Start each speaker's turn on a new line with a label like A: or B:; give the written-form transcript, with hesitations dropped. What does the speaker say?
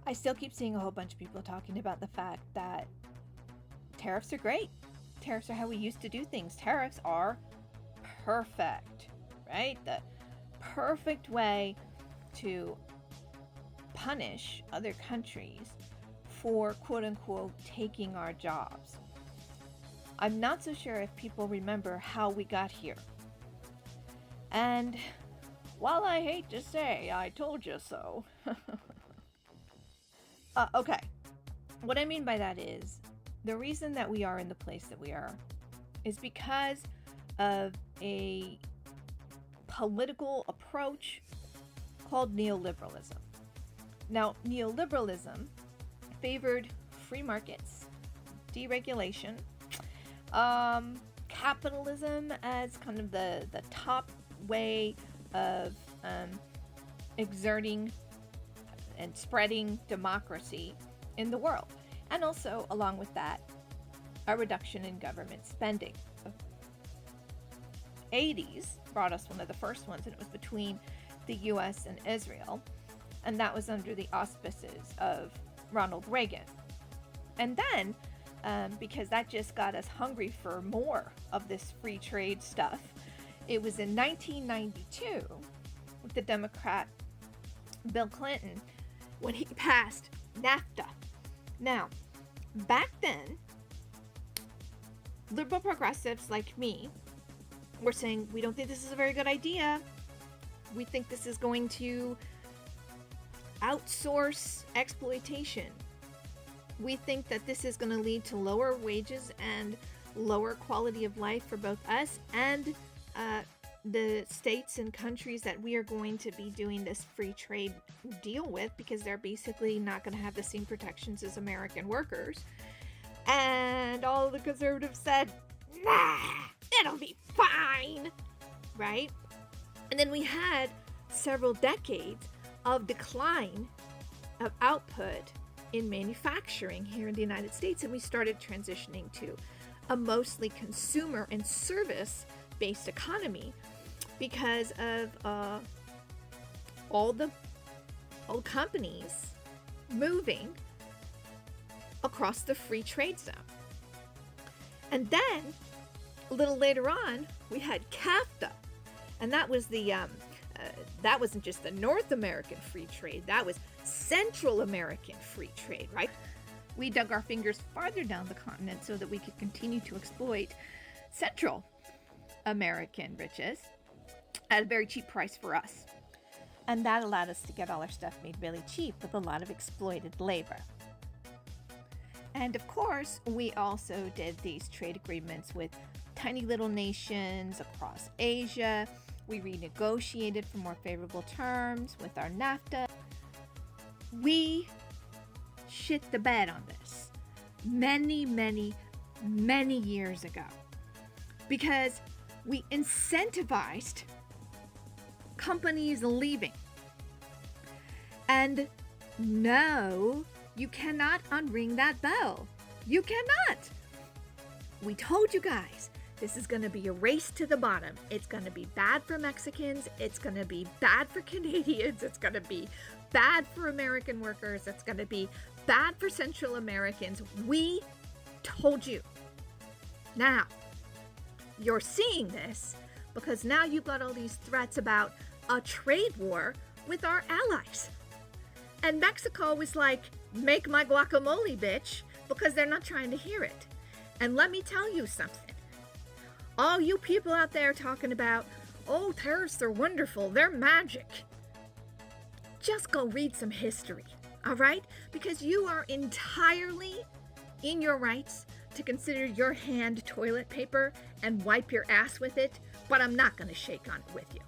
A: I still keep seeing a whole bunch of people talking about the fact that tariffs are great. Tariffs are how we used to do things. Tariffs are perfect, right? The perfect way to punish other countries for quote unquote taking our jobs. I'm not so sure if people remember how we got here. And while I hate to say I told you so, okay, what I mean by that is the reason that we are in the place that we are is because of a political approach called neoliberalism. Now, neoliberalism favored free markets, deregulation, capitalism as kind of the top way of exerting and spreading democracy in the world. And also, along with that, a reduction in government spending. 80s brought us one of the first ones, and it was between the US and Israel, and that was under the auspices of Ronald Reagan. And then, because that just got us hungry for more of this free trade stuff, it was in 1992 with the Democrat Bill Clinton when he passed NAFTA. Now, back then, liberal progressives like me were saying, we don't think this is a very good idea. We think this is going to outsource exploitation. We think that this is going to lead to lower wages and lower quality of life for both us and the states and countries that we are going to be doing this free trade deal with, because they're basically not going to have the same protections as American workers. And all the conservatives said, nah, it'll be fine, right? And then we had several decades of decline of output in manufacturing here in the United States, and we started transitioning to a mostly consumer and service-based economy because of all the companies moving across the free trade zone. And then a little later on, we had CAFTA, and that was the that wasn't just the North American free trade, that was Central American free trade, right? We dug our fingers farther down the continent so that we could continue to exploit Central American riches at a very cheap price for us. And that allowed us to get all our stuff made really cheap with a lot of exploited labor. And of course, we also did these trade agreements with tiny little nations across Asia. We renegotiated for more favorable terms with our NAFTA. We shit the bed on this many, many, many years ago because we incentivized companies leaving. And no, you cannot unring that bell. You cannot. We told you guys, this is going to be a race to the bottom. It's going to be bad for Mexicans. It's going to be bad for Canadians. It's going to be bad for American workers. It's going to be bad for Central Americans. We told you. Now, you're seeing this because now you've got all these threats about a trade war with our allies. And Mexico was like, make my guacamole, bitch, because they're not trying to hear it. And let me tell you something. All you people out there talking about, oh, tariffs are wonderful, they're magic. Just go read some history, all right? Because you are entirely in your rights to consider your hand toilet paper and wipe your ass with it, but I'm not going to shake on it with you.